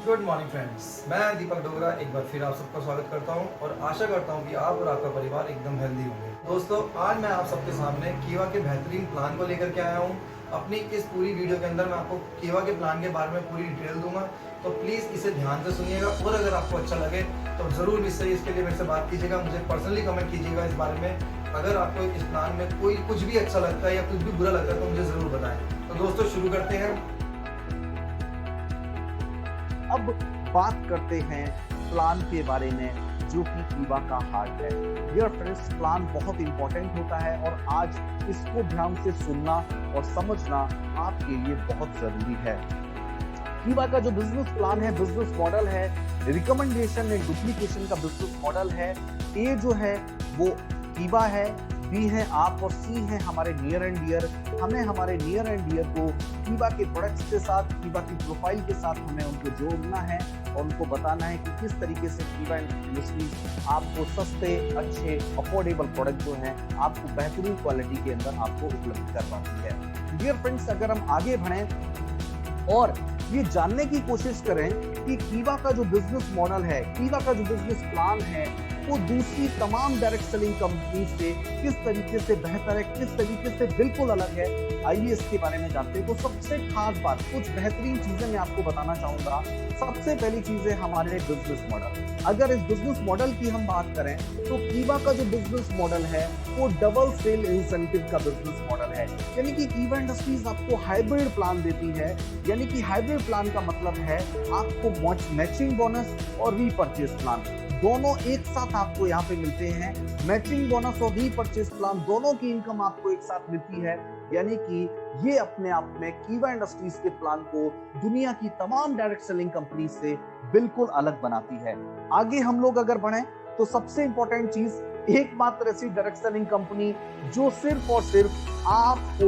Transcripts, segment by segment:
Good morning friends, मैं दीपक डोगरा एक बार फिर आप सबका स्वागत करता हूं और आशा करता हूं कि आप और आपका परिवार एकदम हेल्दी होंगे। दोस्तों, आज मैं आप सबके सामने कीवा के बेहतरीन प्लान को लेकर के आया हूं। अपनी इस पूरी वीडियो के अंदर मैं आपको कीवा के प्लान के बारे में पूरी डिटेल दूंगा, तो प्लीज़ इसे ध्यान से सुनिएगा और अगर आपको अच्छा लगे तो ज़रूर इसके लिए मेरे से बात कीजिएगा, मुझे पर्सनली कमेंट कीजिएगा इस बारे में। अगर आपको इस प्लान में कोई कुछ भी अच्छा लगता है या कुछ भी बुरा लगता है तो मुझे ज़रूर बताएं। तो दोस्तों, शुरू करते हैं। अब बात करते हैं प्लान के बारे में, जो कि कीवा का हार्ट है। डियर फ्रेंड्स, प्लान बहुत इंपॉर्टेंट होता है और आज इसको ध्यान से सुनना और समझना आपके लिए बहुत जरूरी है। कीवा का जो बिजनेस प्लान है, बिजनेस मॉडल है, रिकमेंडेशन एंड डुप्लीकेशन का बिजनेस मॉडल है। ए जो है वो कीवा है, बी है आप और सी है हमारे नियर एंड डियर। हमें हमारे नियर एंड डियर को कीवा के प्रोडक्ट्स के साथ, कीवा की प्रोफाइल के साथ हमें उनको जोड़ना है और उनको बताना है कि किस तरीके से कीवा इंडस्ट्रीज आपको सस्ते, अच्छे, अफोर्डेबल प्रोडक्ट जो है आपको बेहतरीन क्वालिटी के अंदर आपको उपलब्ध करवाती है। डियर फ्रेंड्स, अगर हम आगे बढ़ें और ये जानने की कोशिश करें कि कीवा का जो बिजनेस मॉडल है, कीवा का जो बिजनेस प्लान है, वो दूसरी तमाम डायरेक्ट सेलिंग कंपनी से किस तरीके से बेहतर है, किस तरीके से बिल्कुल अलग है, आइए इसके बारे में जानते हैं। तो सबसे खास बात, कुछ बेहतरीन चीजें मैं आपको बताना चाहूंगा। सबसे पहली चीज है हमारे बिजनेस मॉडल। अगर इस बिजनेस मॉडल की हम बात करें तो कीवा का जो बिजनेस मॉडल है वो डबल सेल इंसेंटिव का बिजनेस मॉडल है। यानी कि कीवा इंडस्ट्रीज आपको हाइब्रिड प्लान देती है। यानी कि हाइब्रिड प्लान का मतलब है आपको मैचिंग बोनस और रीपर्चेज प्लान दोनों एक साथ आपको यहाँ पे मिलते हैं। मैचिंग बोनस और रीपर्चेज प्लान दोनों की इनकम आपको एक साथ मिलती है। यानी कि ये अपने आप में कीवा इंडस्ट्रीज के प्लान को दुनिया की तमाम डायरेक्ट सेलिंग कंपनी से बिल्कुल अलग बनाती है। आगे हम लोग अगर बढ़े तो सबसे इंपॉर्टेंट चीज, एकमात्र ऐसी डायरेक्ट सेलिंग कंपनी जो सिर्फ और सिर्फ आपको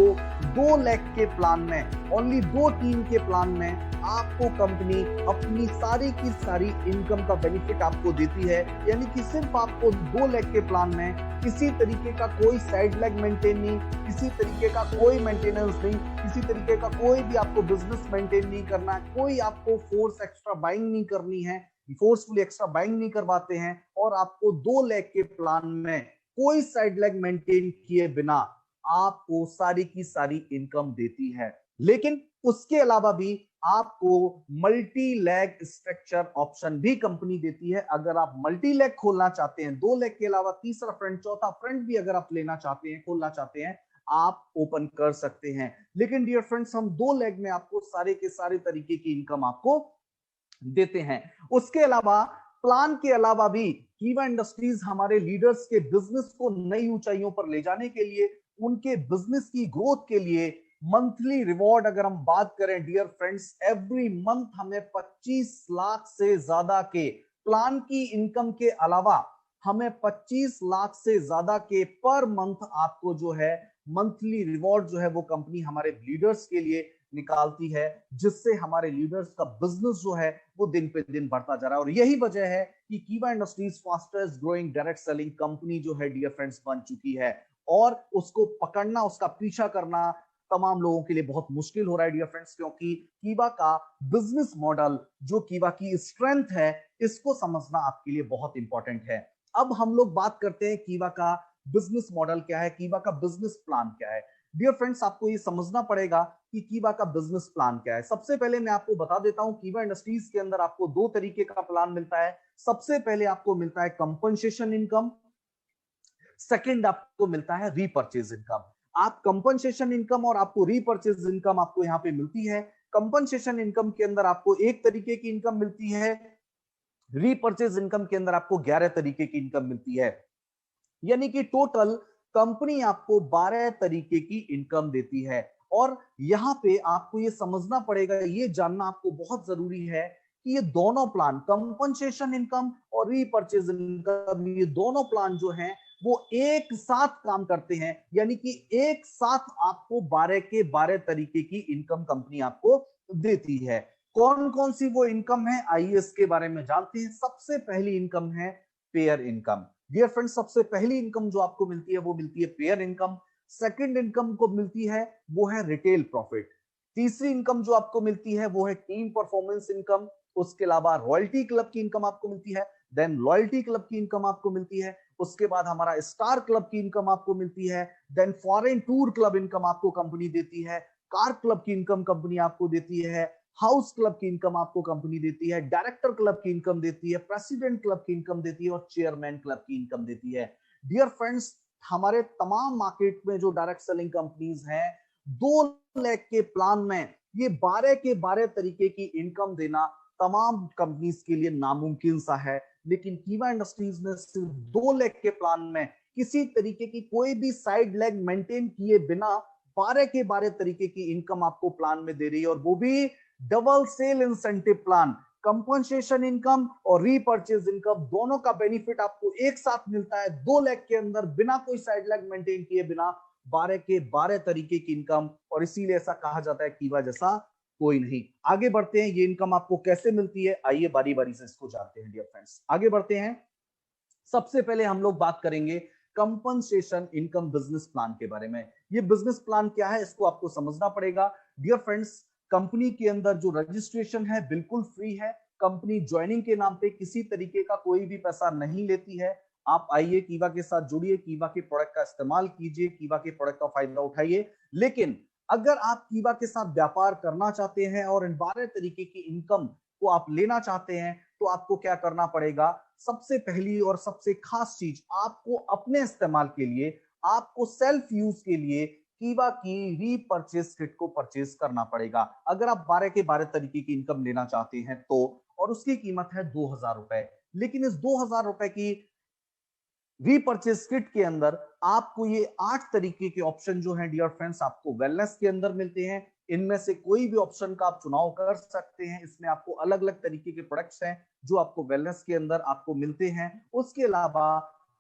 2 लाख के प्लान में, ओनली 2-3 के प्लान में आपको कंपनी अपनी सारी की सारी इनकम का बेनिफिट आपको देती है। यानी कि सिर्फ आपको 2 लाख के प्लान में किसी तरीके का कोई साइड लेग मेंटेन नहीं, किसी तरीके का कोई मेंटेनेंस नहीं, किसी तरीके का कोई भी आपको बिजनेस मेंटेन नहीं करना, कोई आपको फोर्स एक्स्ट्रा बाइंग नहीं करनी है, फोर्सफुली एक्स्ट्रा बाइंग नहीं करवाते हैं और आपको 2 लाख के प्लान में कोई साइड लेग मेंटेन किए बिना आपको सारी की सारी इनकम देती है। लेकिन उसके अलावा भी आपको मल्टी लेग स्ट्रक्चर ऑप्शन भी कंपनी देती है। अगर आप मल्टी लेग खोलना चाहते हैं, 2 लेग के अलावा तीसरा फ्रंट, चौथा फ्रंट भी अगर आप लेना चाहते हैं, खोलना चाहते हैं, आप ओपन कर सकते हैं। लेकिन डियर फ्रेंड्स, हम 2 लेग में आपको सारे के सारे तरीके की इनकम आपको देते हैं। उसके अलावा प्लान के अलावा भी कीवा इंडस्ट्रीज हमारे लीडर्स के बिजनेस को नई ऊंचाइयों पर ले जाने के लिए, उनके बिजनेस की ग्रोथ के लिए मंथली रिवॉर्ड अगर हम बात करें डियर फ्रेंड्स, एवरी मंथ हमें 25 लाख से ज्यादा के प्लान की इनकम के अलावा हमें 25 लाख से ज्यादा के पर मंथ आपको जो है मंथली रिवॉर्ड जो है वो कंपनी हमारे लीडर्स के लिए निकालती है, जिससे हमारे लीडर्स का बिजनेस जो है वो दिन पे दिन बढ़ता जा रहा है। और यही वजह है कि कीवा industries fastest growing direct selling company जो है डियर फ्रेंड्स बन चुकी है और उसको पकड़ना, उसका पीछा करना तमाम लोगों के लिए बहुत मुश्किल हो रहा है डियर फ्रेंड्स, क्योंकि कीवा का बिजनेस मॉडल, जो कीवा की स्ट्रेंथ है, इसको समझना आपके लिए बहुत इंपॉर्टेंट है। अब हम लोग बात करते हैं कीवा का बिजनेस मॉडल क्या है, कीवा का बिजनेस प्लान क्या है। डियर फ्रेंड्स, आपको ये समझना पड़ेगा कि कीवा का बिजनेस प्लान क्या है। सबसे पहले मैं आपको बता देता हूं, कीवा इंडस्ट्रीज के अंदर आपको 2 तरीके का प्लान मिलता है। सबसे पहले आपको मिलता है कंपनसेशन इनकम, सेकंड आपको मिलता है रीपर्चेज इनकम। आप कंपनसेशन इनकम और आपको रीपर्चेज इनकम आपको यहां पे मिलती है। कंपनसेशन इनकम के अंदर आपको एक तरीके की इनकम मिलती है, रीपर्चेज इनकम के अंदर आपको 11 तरीके की इनकम मिलती है। यानी कि टोटल कंपनी आपको 12 तरीके की इनकम देती है। और यहां पे आपको ये समझना पड़ेगा, ये जानना आपको बहुत जरूरी है कि ये दोनों प्लान, कंपनसेशन इनकम और रीपर्चेज इनकम, ये दोनों प्लान जो हैं वो एक साथ काम करते हैं। यानी कि एक साथ आपको 12 के 12 तरीके की इनकम कंपनी आपको देती है। कौन कौन सी वो इनकम है, आइए इसके बारे में जानते हैं। सबसे पहली इनकम है पेयर इनकम। डियर फ्रेंड्स, सबसे पहली इनकम जो आपको मिलती है वो मिलती है पेयर इनकम। सेकंड इनकम को मिलती है वो है रिटेल प्रॉफिट। तीसरी इनकम जो आपको मिलती है वो है टीम परफॉर्मेंस इनकम। उसके अलावा रॉयल्टी क्लब की इनकम आपको मिलती है, देन लॉयल्टी क्लब की इनकम आपको मिलती है, उसके बाद हमारा स्टार क्लब की इनकम आपको मिलती है, then foreign tour club income आपको कंपनी देती है, कार क्लब की इनकम कंपनी आपको देती है, हाउस क्लब की इनकम आपको कंपनी देती है, डायरेक्टर क्लब की इनकम देती है, प्रेसिडेंट क्लब की इनकम देती है और चेयरमैन क्लब की इनकम देती है। डियर फ्रेंड्स, हमारे तमाम मार्केट में जो डायरेक्ट सेलिंग कंपनीज हैं, 2 लाख के प्लान में ये 12 के 12 तरीके की इनकम देना तमाम कंपनीज के लिए नामुमकिन सा है, लेकिन कीवा इंडस्ट्रीज ने सिर्फ 2 लाख के प्लान में किसी तरीके की कोई भी साइड लेग मेंटेन किए बिना 12 के 12 तरीके की इनकम आपको प्लान में दे रही है, और वो भी double sale incentive plan. Compensation income और रीपर्चेज इनकम दोनों का बेनिफिट आपको एक साथ मिलता है 2 लाख के अंदर, बिना कोई साइड लेग मेंटेन किए बिना 12 के 12 तरीके की इनकम, और इसीलिए ऐसा कहा जाता है कीवा जैसा कोई नहीं। आगे बढ़ते हैं, ये इनकम आपको कैसे मिलती है, आइए बारी बारी से इसको जानते हैं डियर फ्रेंड्स। आगे बढ़ते हैं, सबसे पहले हम लोग बात करेंगे कंपनसेशन इनकम बिजनेस प्लान के बारे में। ये बिजनेस प्लान क्या है, इसको आपको समझना पड़ेगा। डियर फ्रेंड्स, कंपनी के अंदर जो रजिस्ट्रेशन है बिल्कुल फ्री है। कंपनी ज्वाइनिंग के नाम पे किसी तरीके का कोई भी पैसा नहीं लेती है। आप आइए, कीवा के साथ जुड़िए, कीवा के प्रोडक्ट का इस्तेमाल कीजिए, कीवा के प्रोडक्ट का फायदा उठाइए। लेकिन अगर आप कीवा के साथ व्यापार करना चाहते हैं और इन 12 तरीके की इनकम को आप लेना चाहते हैं, तो आपको क्या करना पड़ेगा? सबसे पहली और सबसे खास चीज, आपको अपने इस्तेमाल के लिए, आपको सेल्फ यूज के लिए कीवा की रीपर्चेस किट को परचेज करना पड़ेगा। अगर आप 12 के 12 तरीके की इनकम लेना चाहते हैं तो, और उसकी कीमत है 2000 रुपए। लेकिन इस 2000 रुपए की रीपर्चेस किट के अंदर आपको ये 8 तरीके के ऑप्शन जो हैं डियर फ्रेंड्स, आपको वेलनेस के अंदर मिलते हैं। इनमें से कोई भी ऑप्शन का आप चुनाव कर सकते हैं। इसमें आपको अलग अलग तरीके के प्रोडक्ट्स हैं जो आपको वेलनेस के अंदर आपको मिलते हैं। उसके अलावा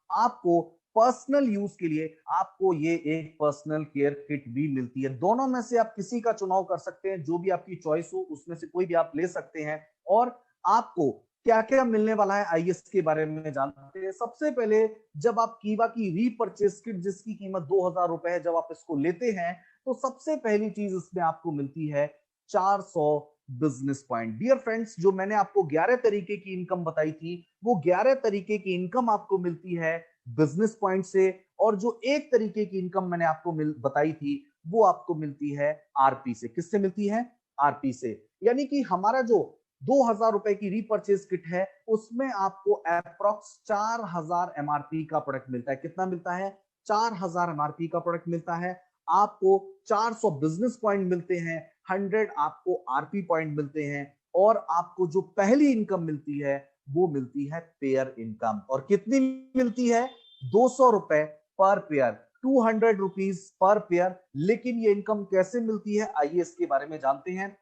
आपको पर्सनल यूज के लिए आपको ये एक पर्सनल केयर किट भी मिलती है। दोनों में से आप किसी का चुनाव कर सकते हैं, जो भी आपकी चॉइस हो उसमें से कोई भी आप ले सकते हैं। और आपको क्या क्या मिलने वाला है, आइए इसके बारे में जानते हैं। सबसे पहले, जब आप कीवा की रीपर्चेस किट जिसकी कीमत 2000 रुपए है, जब आप इसको लेते हैं तो सबसे पहली चीज इसमें आपको मिलती है 400 बिजनेस पॉइंट। डियर फ्रेंड्स, जो मैंने आपको 11 तरीके की इनकम बताई थी, वो 11 तरीके की इनकम आपको मिलती है बिजनेस पॉइंट से, और जो एक तरीके की इनकम मैंने आपको बताई थी वो आपको मिलती है आरपी से। किससे मिलती है? आरपी से। यानी कि हमारा जो 2000 रुपए की रीपर्चेज किट है, उसमें आपको अप्रोक्स 4000 एमआरपी का प्रोडक्ट मिलता है। कितना मिलता है? 4000 एमआरपी का प्रोडक्ट मिलता है। आपको 400 बिजनेस पॉइंट मिलते हैं, 100 आपको आरपी पॉइंट मिलते हैं, और आपको जो पहली इनकम मिलती है वो मिलती है पेयर इनकम। और कितनी मिलती है? 200 रुपए पर पेयर, 200 रुपीज पर पेयर। लेकिन ये इनकम कैसे मिलती है, आइए इसके बारे में जानते हैं।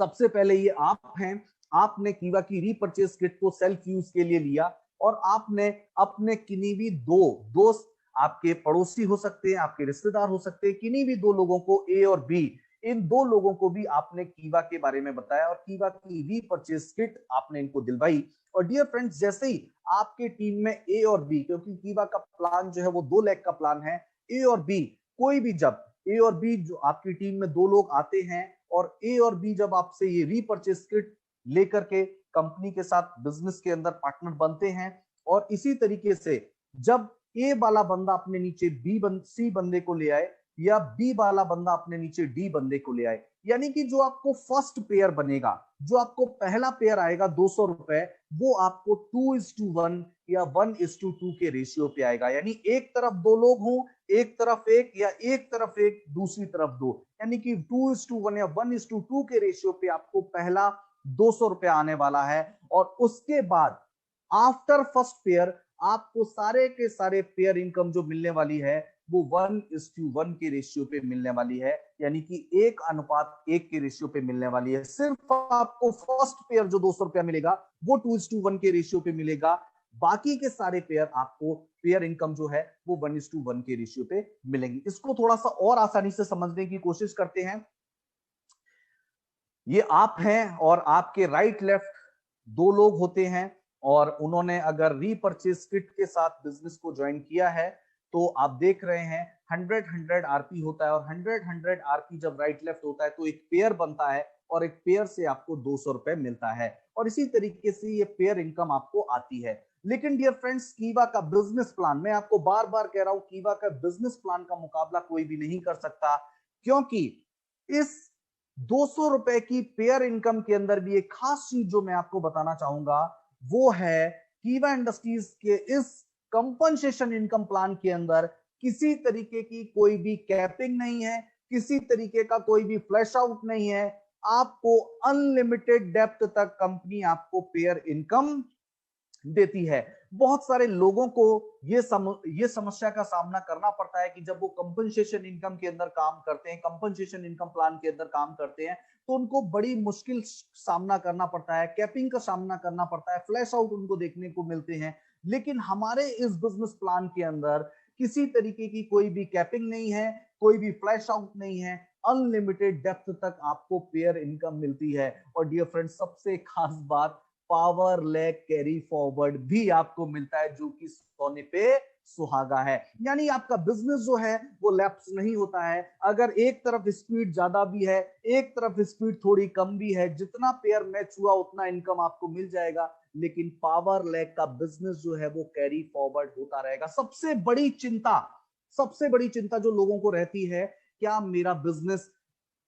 सबसे पहले ये आप हैं, आपने कीवा की रीपर्चेस किट को सेल्फ यूज के लिए लिया, और आपने अपने किन्हीं भी दो दोस्त, आपके पड़ोसी हो सकते हैं, आपके रिश्तेदार हो सकते हैं, किन्हीं भी दो लोगों को, ए और बी, इन दो लोगों को भी आपने कीवा के बारे में बताया और कीवा की रीपर्चेस किट आपने इनको दिलवाई। और डियर फ्रेंड्स, जैसे ही आपके टीम में ए और बी, क्योंकि कीवा का प्लान जो है वो 2 लाख का प्लान है, ए और बी कोई भी, जब ए और बी जो आपकी टीम में 2 लोग आते हैं और ए और बी जब आपसे ये रीपर्चेस किट लेकर के कंपनी के साथ बिजनेस के अंदर पार्टनर बनते हैं, और इसी तरीके से जब ए वाला बंदा अपने नीचे सी बंदे को ले आए, या बी वाला बंदा अपने नीचे डी बंदे को ले आए, यानी कि जो आपको फर्स्ट पेयर बनेगा, जो आपको पहला पेयर आएगा 200 रुपए, वो आपको 2:1 या 1:2 के रेशियो पे आएगा। यानी एक तरफ 2 लोग हों, एक तरफ एक, या एक तरफ एक दूसरी तरफ 2, यानी कि 2:1 या 1:2 के रेशियो पे आपको पहला 200 रुपए आने वाला है। और उसके बाद आफ्टर फर्स्ट पेयर आपको सारे के सारे पेयर इनकम जो मिलने वाली है वो 1:1 के रेशियो पे मिलने वाली है, यानी कि 1:1 के रेशियो पे मिलने वाली है। सिर्फ आपको फर्स्ट पेयर जो 200 रुपया मिलेगा वो 2:1 के रेशियो पे मिलेगा। बाकी के सारे पेयर आपको पेयर इनकम जो है वो 1:1 के रेशियो पे मिलेंगी। इसको थोड़ा सा और आसानी से समझने की कोशिश करते हैं। ये आप हैं और आपके राइट लेफ्ट 2 लोग होते हैं, और उन्होंने अगर रीपर्चेस किट के साथ बिजनेस को ज्वाइन किया है, तो आप देख रहे हैं 100 100 आरपी होता है, और 100 100 आरपी जब राइट लेफ्ट होता है तो एक पेयर बनता है। और एक पेयर से आपको 200 रुपए मिलता है और इसी तरीके से ये पेयर इनकम आपको आती है। लेकिन डियर फ्रेंड्स, कीवा का बिजनेस प्लान, मैं आपको बार बार कह रहा हूं, कीवा का बिजनेस प्लान का मुकाबला कोई भी नहीं कर सकता, क्योंकि इस 200 रुपए की पेयर इनकम के अंदर भी एक खास चीज जो मैं आपको बताना चाहूंगा वो है कीवा इंडस्ट्रीज के इस कंपनसेशन इनकम प्लान के अंदर किसी तरीके की कोई भी कैपिंग नहीं है, किसी तरीके का कोई भी फ्लैश आउट नहीं है। आपको अनलिमिटेड डेप्थ तक कंपनी आपको पेयर इनकम देती है। बहुत सारे लोगों को ये समस्या का सामना करना पड़ता है कि जब वो कंपनसेशन इनकम के अंदर काम करते हैं, कंपनसेशन इनकम प्लान के अंदर काम करते हैं, तो उनको बड़ी मुश्किल सामना करना पड़ता है, कैपिंग का सामना करना पड़ता है, फ्लैश आउट उनको देखने को मिलते हैं। लेकिन हमारे इस बिजनेस प्लान के अंदर किसी तरीके की कोई भी कैपिंग नहीं है, कोई भी फ्लैश आउट नहीं है, अनलिमिटेड डेप्थ तक आपको पेयर इनकम मिलती है। और डियर फ्रेंड्स, सबसे खास बात, पावर लेग कैरी फॉरवर्ड भी आपको मिलता है, जो कि सोने पे सुहागा है। यानी आपका बिजनेस जो है वो लैप्स नहीं होता है। अगर एक तरफ स्पीड ज्यादा भी है, एक तरफ स्पीड थोड़ी कम भी है, जितना पेयर मैच हुआ उतना इनकम आपको मिल जाएगा। लेकिन पावर लेग का बिजनेस जो है वो कैरी फॉरवर्ड होता रहेगा। सबसे बड़ी चिंता जो लोगों को रहती है, क्या मेरा बिजनेस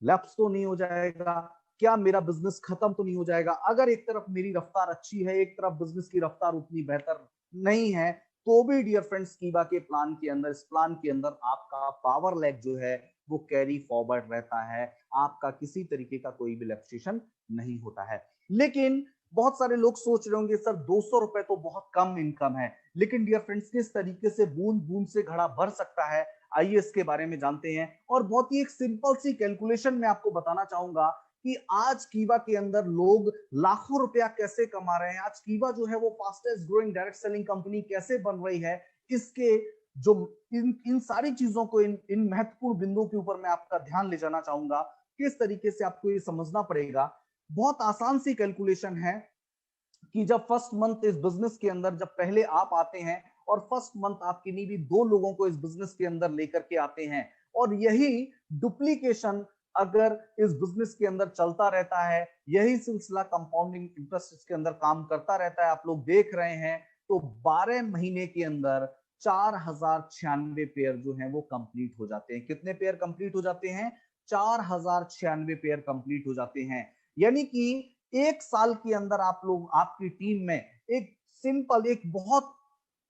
लैप्स तो नहीं हो जाएगा, क्या मेरा बिजनेस खत्म तो नहीं हो जाएगा। अगर एक तरफ मेरी रफ्तार अच्छी है, एक तरफ बिजनेस की रफ्तार उतनी बेहतर नहीं है, तो भी डियर फ्रेंड्स, कीवा के प्लान के अंदर, इस प्लान के अंदर आपका पावर लेग जो है वो कैरी फॉरवर्ड रहता है। आपका किसी तरीके का कोई भी लैप्सेशन नहीं होता है। लेकिन बहुत सारे लोग सोच रहे होंगे, सर 200 रुपए तो बहुत कम इनकम है। लेकिन डियर फ्रेंड्स, किस तरीके से बूंद बूंद से घड़ा भर सकता है, आइए इसके बारे में जानते हैं। और बहुत ही एक सिंपल सी कैलकुलेशन मैं आपको बताना चाहूंगा कि आज कीवा के अंदर लोग लाखों रुपया कैसे कमा रहे हैं, आज कीवा जो है वो fastest growing direct selling company कैसे बन रही है। इसके जो इन सारी चीजों को, इन महत्वपूर्ण बिंदुओं के ऊपर मैं आपका ध्यान ले जाना चाहूंगा। किस तरीके से आपको ये समझना पड़ेगा, बहुत आसान सी कैलकुलेशन है कि जब फर्स्ट मंथ इस बिजनेस के अंदर, जब पहले आप आते हैं और फर्स्ट मंथ आपके नहीं भी 2 लोगों को इस बिजनेस के अंदर लेकर के आते हैं, और यही डुप्लीकेशन अगर इस बिजनेस के अंदर चलता रहता है, यही सिलसिला कंपाउंडिंग इंटरेस्ट इसके अंदर काम करता रहता है, आप लोग देख रहे हैं, तो 12 महीने के अंदर 4096 पेयर जो हैं वो कंप्लीट हो जाते हैं। कितने पेयर कंप्लीट हो जाते हैं? 4096 पेयर कंप्लीट हो जाते हैं। यानी कि एक साल के अंदर आप लोग, आपकी टीम में एक सिंपल,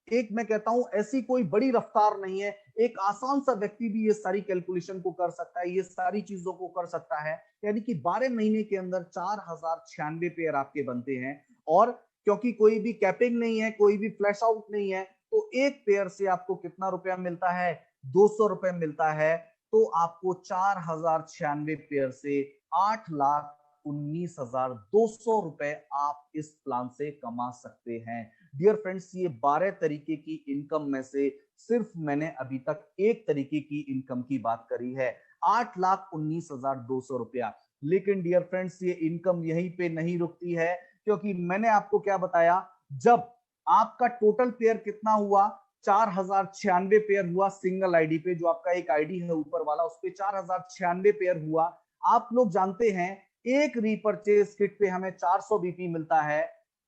एक मैं कहता हूं ऐसी कोई बड़ी रफ्तार नहीं है, एक आसान सा व्यक्ति भी ये सारी कैलकुलेशन को कर सकता है, ये सारी चीजों को कर सकता है। यानी कि 12 महीने के अंदर 4096 पेयर आपके बनते हैं। और क्योंकि कोई भी कैपिंग नहीं है, कोई भी फ्लैश आउट नहीं है, तो एक पेयर से आपको कितना रुपया मिलता है? 200 रुपए मिलता है। तो आपको 4096 पेयर से 8,19,200 रुपए आप इस प्लान से कमा सकते हैं। डियर फ्रेंड्स, ये 12 तरीके की इनकम में से सिर्फ मैंने अभी तक एक तरीके की इनकम की बात करी है, 8,19,200 रुपया। लेकिन डियर फ्रेंड्स, ये इनकम यहीं पे नहीं रुकती है, क्योंकि मैंने आपको क्या बताया, जब आपका टोटल पेयर कितना हुआ? 4096 पेयर हुआ सिंगल आईडी पे, जो आपका एक आईडी है ऊपर वाला, उस पे 4096 पेयर हुआ। आप लोग जानते हैं एक रीपरचेज किट पे हमें 400 बीपी मिलता है,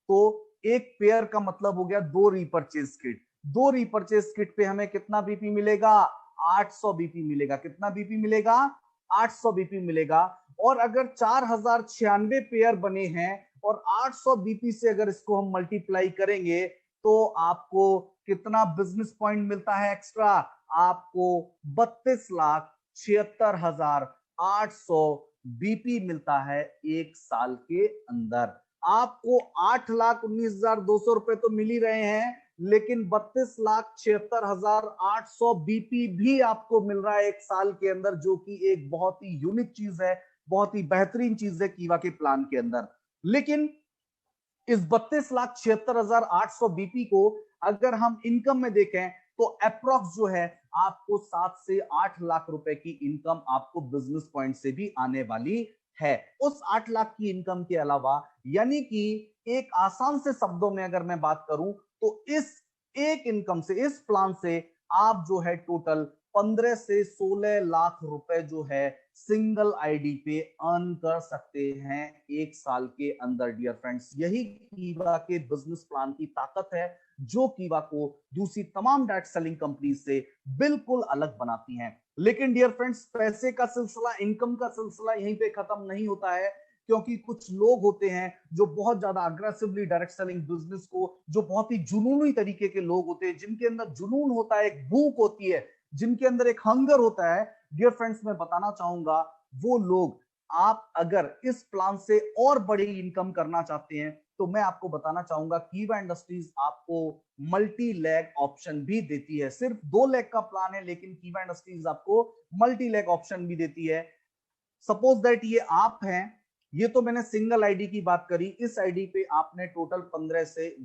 तो एक पेयर का मतलब हो गया 2 रीपरचेज किट। 2 रीपरचेज किट पे हमें कितना बीपी मिलेगा? 800 बीपी मिलेगा। कितना बीपी मिलेगा? 800 बीपी मिलेगा। और अगर 4096 पेयर बने हैं और 800 बीपी से अगर इसको हम मल्टीप्लाई करेंगे, तो आपको कितना बिजनेस पॉइंट मिलता है एक्स्ट्रा? आपको 32,76,800 बीपी मिलता है एक साल के अंदर। आपको 8,19,200 रुपए तो मिल ही रहे हैं, लेकिन 32,76,800 बीपी भी आपको मिल रहा है एक साल के अंदर, जो कि एक बहुत ही यूनिक चीज है, बहुत ही बेहतरीन चीज है कीवा के प्लान के अंदर। लेकिन इस 32,76,800 बीपी को अगर हम इनकम में देखें, तो अप्रोक्स जो है आपको 7 से 8 लाख रुपए की इनकम आपको बिजनेस पॉइंट से भी आने वाली है। उस 8 लाख की इनकम के अलावा, यानी कि एक आसान से शब्दों में अगर मैं बात करूं, तो इस एक इनकम से, इस प्लान से आप जो है टोटल 15 से 16 लाख रुपए जो है सिंगल आईडी पे अर्न कर सकते हैं एक साल के अंदर। डियर फ्रेंड्स, यही कीवा के बिजनेस प्लान की ताकत है, जो कीवा को दूसरी तमाम डायरेक्ट सेलिंग कंपनी से बिल्कुल अलग बनाती हैं। लेकिन डियर फ्रेंड्स, पैसे का सिलसिला, इनकम का सिलसिला यहीं पे खत्म नहीं होता है, क्योंकि कुछ लोग होते हैं जो बहुत ज्यादा अग्रेसिवली डायरेक्ट सेलिंग बिजनेस को, जो बहुत ही जुनूनी तरीके के लोग होते हैं, जिनके अंदर जुनून होता है, एक भूख होती है, जिनके अंदर एक हंगर होता है। डियर फ्रेंड्स, मैं बताना चाहूंगा, वो लोग, आप अगर इस प्लान से और बड़ी इनकम करना चाहते हैं तो मैं आपको बताना चाहूंगा, कीवा इंडस्ट्रीज आपको मल्टी लैग ऑप्शन भी देती है। सिर्फ 2 लैग का प्लान है, लेकिन कीवा इंडस्ट्रीज आपको मल्टी लैग ऑप्शन भी देती है। सपोज दैट ये आप हैं, ये तो मैंने सिंगल आईडी की बात करी, इस आईडी पे आपने टोटल 15 से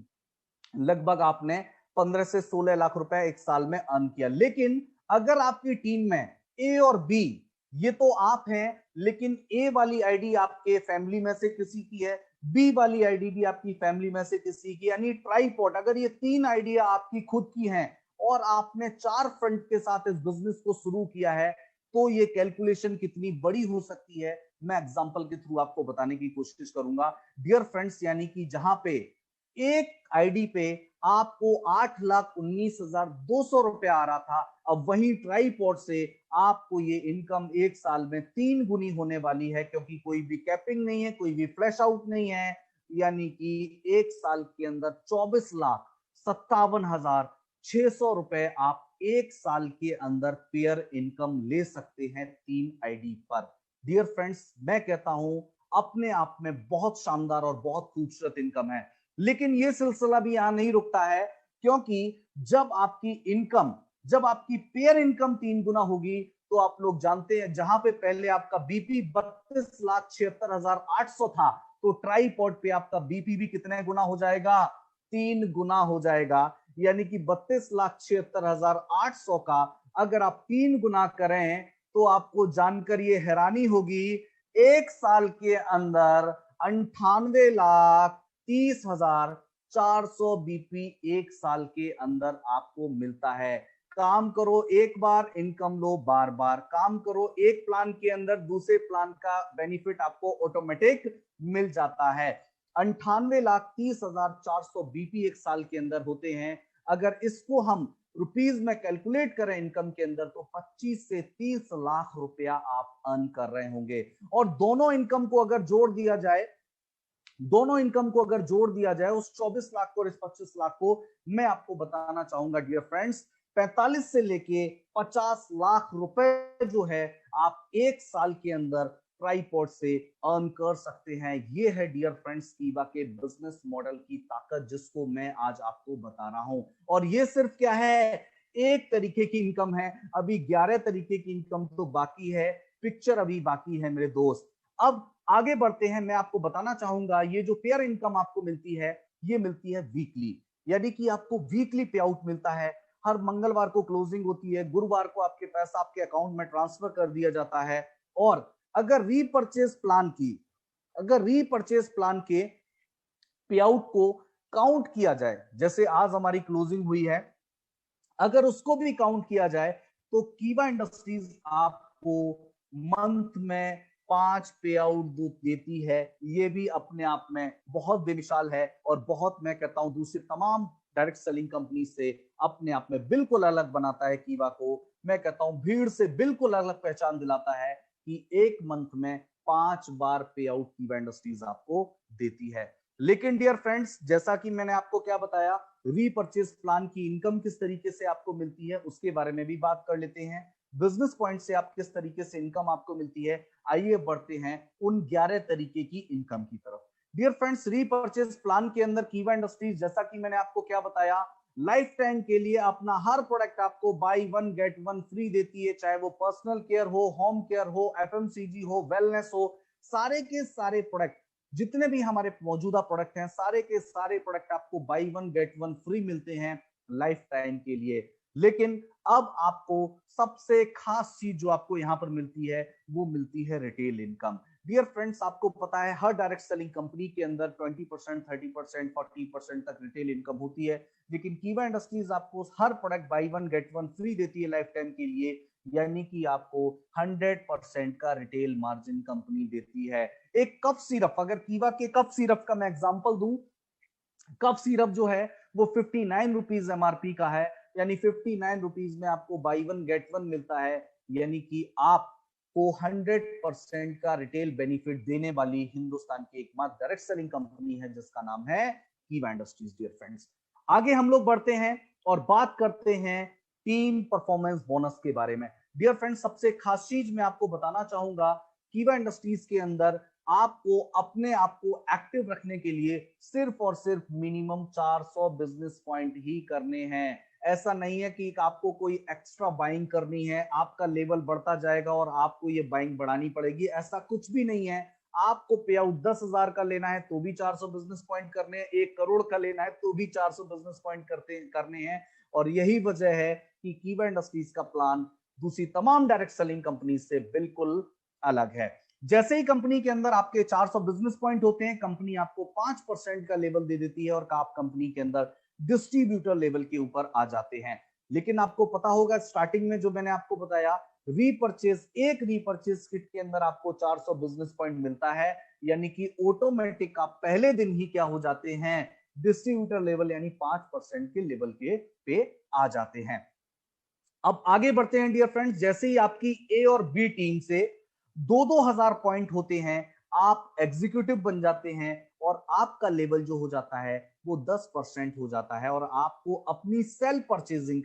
लगभग आपने 15 से 16 लाख रुपए एक साल में अर्न किया। लेकिन अगर आपकी टीम में ए और बी, ये तो आप हैं, लेकिन ए वाली आईडी आपके फैमिली में से किसी की है, बी वाली आईडी भी आपकी फैमिली में से किसी की, यानी ट्राइपॉड, अगर ये 3 आइडिया आपकी खुद की हैं और आपने 4 फ्रंट के साथ इस बिजनेस को शुरू किया है, तो ये कैलकुलेशन कितनी बड़ी हो सकती है, मैं एग्जांपल के थ्रू आपको बताने की कोशिश करूंगा। डियर फ्रेंड्स, यानी कि जहां पे एक आईडी पे आपको 8,19,200 रुपए आ रहा था, अब वहीं ट्राइपॉड से आपको ये इनकम एक साल में 3 गुनी होने वाली है, क्योंकि कोई भी कैपिंग नहीं है, कोई भी फ्लैश आउट नहीं है। यानी कि एक साल के अंदर 24,57,600 रुपए आप एक साल के अंदर पेयर इनकम ले सकते हैं 3 आईडी पर। डियर फ्रेंड्स, मैं कहता हूं अपने आप में बहुत शानदार और बहुत खूबसूरत इनकम है। लेकिन यह सिलसिला भी यहां नहीं रुकता है, क्योंकि जब आपकी पेयर इनकम 3 गुना होगी, तो आप लोग जानते हैं, जहां पे पहले आपका बीपी 32,76,800 था, तो ट्राइपॉड पे आपका बीपी भी कितने गुना हो जाएगा? 3 गुना हो जाएगा। यानी कि 32,76,800 का अगर आप 3 गुना करें, तो आपको जानकर ये हैरानी होगी, एक साल के अंदर 98,30,400 बीपी एक साल के अंदर आपको मिलता है। काम करो एक बार, इनकम लो बार बार। काम करो एक प्लान के अंदर, दूसरे प्लान का बेनिफिट आपको ऑटोमेटिक मिल जाता है। 98,30,400 बीपी एक साल के अंदर होते हैं। अगर इसको हम रुपीज में कैलकुलेट करें इनकम के अंदर, तो 25 से 30 लाख रुपया आप अर्न कर रहे होंगे। और दोनों इनकम को अगर जोड़ दिया जाए, उस 24 लाख को और इस 25 लाख को, मैं आपको बताना चाहूंगा डियर फ्रेंड्स, 45 से लेके 50 लाख रुपए जो है आप एक साल के अंदर ट्राइपॉड से अर्न कर सकते हैं। ये है डियर फ्रेंड्स कीवा के बिजनेस मॉडल की ताकत, जिसको मैं आज आपको बता रहा हूं। और ये सिर्फ क्या है, एक तरीके की इनकम है, अभी 11 तरीके की इनकम तो बाकी है, पिक्चर अभी बाकी है मेरे दोस्त। अब आगे बढ़ते हैं, मैं आपको बताना चाहूंगा, ये जो पेयर इनकम आपको मिलती है, ये मिलती है वीकली, यानी कि आपको वीकली पे आउट मिलता है। हर मंगलवार को क्लोजिंग होती है, गुरुवार को आपके पैसा आपके अकाउंट में ट्रांसफर कर दिया जाता है। और अगर रीपरचेज प्लान के पे आउट को काउंट किया जाए, जैसे आज हमारी क्लोजिंग हुई है, अगर उसको भी काउंट किया जाए, तो कीवा इंडस्ट्रीज आपको मंथ में 5 पे आउट देती है। ये भी अपने आप में बहुत बेमिसाल है, और बहुत, मैं कहता हूं, दूसरी तमाम डायरेक्ट सेलिंग कंपनी से अपने आप में बिल्कुल अलग बनाता है कीवा को। मैं कहता हूं भीड़ से बिल्कुल अलग पहचान दिलाता है कि एक मंथ में 5 बार पे आउट कीवा इंडस्ट्रीज आपको देती है। लेकिन डियर फ्रेंड्स, जैसा कि मैंने आपको क्या बताया, रीपरचेज प्लान की इनकम किस तरीके से आपको मिलती है, उसके बारे में भी बात कर लेते हैं। बिजनेस पॉइंट से आप किस तरीके से इनकम आपको मिलती है, आइए बढ़ते हैं उन 11 तरीके की इनकम की तरफ। डियर फ्रेंड्स, रीपरचेज प्लान के अंदर कीवा इंडस्ट्रीज, जैसा कि मैंने आपको क्या बताया, लाइफ टाइम के लिए अपना हर प्रोडक्ट आपको बाय 1 गेट 1 फ्री देती है, चाहे वो पर्सनल केयर हो, होम केयर हो, एफएमसीजी हो, वेलनेस हो, सारे के सारे प्रोडक्ट, जितने भी हमारे मौजूदा प्रोडक्ट हैं, सारे के सारे प्रोडक्ट आपको बाय 1 गेट 1 फ्री मिलते हैं लाइफ टाइम के लिए। लेकिन अब आपको सबसे खास चीज जो आपको यहां पर मिलती है, वो मिलती है रिटेल इनकम। डियर फ्रेंड्स, आपको पता है हर डायरेक्ट सेलिंग कंपनी के अंदर 20%, 30%, 40% तक रिटेल इनकम होती है, लेकिन कीवा इंडस्ट्रीज आपको हर product buy one get one free देती है लाइफ टाइम के लिए, यानी कि आपको 100% का रिटेल मार्जिन कंपनी देती है। एक कफ सिरप, अगर कीवा के कफ सिरप का मैं एग्जांपल दूं, कफ सिरप जो है वो 59 रुपीज एमआरपी का है, यानी 59 रुपीज में आपको बाई वन गेट वन मिलता है, यानी कि आपको 100% का रिटेल बेनिफिट देने वाली हिंदुस्तान की एकमात्र डायरेक्ट सेलिंग कंपनी है जिसका नाम है कीवा इंडस्ट्रीज। डियर फ्रेंड्स, आगे हम लोग बढ़ते हैं और बात करते हैं टीम परफॉर्मेंस बोनस के बारे में। डियर फ्रेंड्स, सबसे खास चीज मैं आपको बताना चाहूंगा, कीवा इंडस्ट्रीज के अंदर आपको अपने आप को एक्टिव रखने के लिए सिर्फ और सिर्फ मिनिमम 400 बिजनेस पॉइंट ही करने हैं। ऐसा नहीं है कि आपको कोई एक्स्ट्रा बाइंग करनी है, आपका लेवल बढ़ता जाएगा और आपको ये बाइंग बढ़ानी पड़ेगी, ऐसा कुछ भी नहीं है। आपको पे आउट 10,000 का लेना है तो भी 400 बिजनेस पॉइंट करने हैं, 1 करोड़ का लेना है तो भी 400 बिजनेस पॉइंट करने हैं। और यही वजह है कि कीवा इंडस्ट्रीज का प्लान दूसरी तमाम डायरेक्ट सेलिंग कंपनी से बिल्कुल अलग है। जैसे ही कंपनी के अंदर आपके 400 बिजनेस पॉइंट होते हैं, कंपनी आपको 5% का लेवल दे देती है और आप कंपनी के अंदर डिस्ट्रीब्यूटर लेवल के ऊपर आ जाते हैं। लेकिन आपको पता होगा, स्टार्टिंग में जो मैंने आपको बताया, एक रीपरचेज किट के अंदर आपको 400 बिजनेस पॉइंट मिलता है, यानी कि ऑटोमेटिक आप पहले दिन ही क्या हो जाते हैं, डिस्ट्रीब्यूटर लेवल यानी 5% के लेवल के पे आ जाते हैं। अब आगे बढ़ते हैं डियर फ्रेंड्स, जैसे ही आपकी ए और बी टीम से 2-2 हजार पॉइंट होते हैं, आप एग्जीक्यूटिव बन जाते हैं और आपका लेवल जो हो जाता है वो 10% हो जाता है, और आपको अपनी सेल परचेजिंग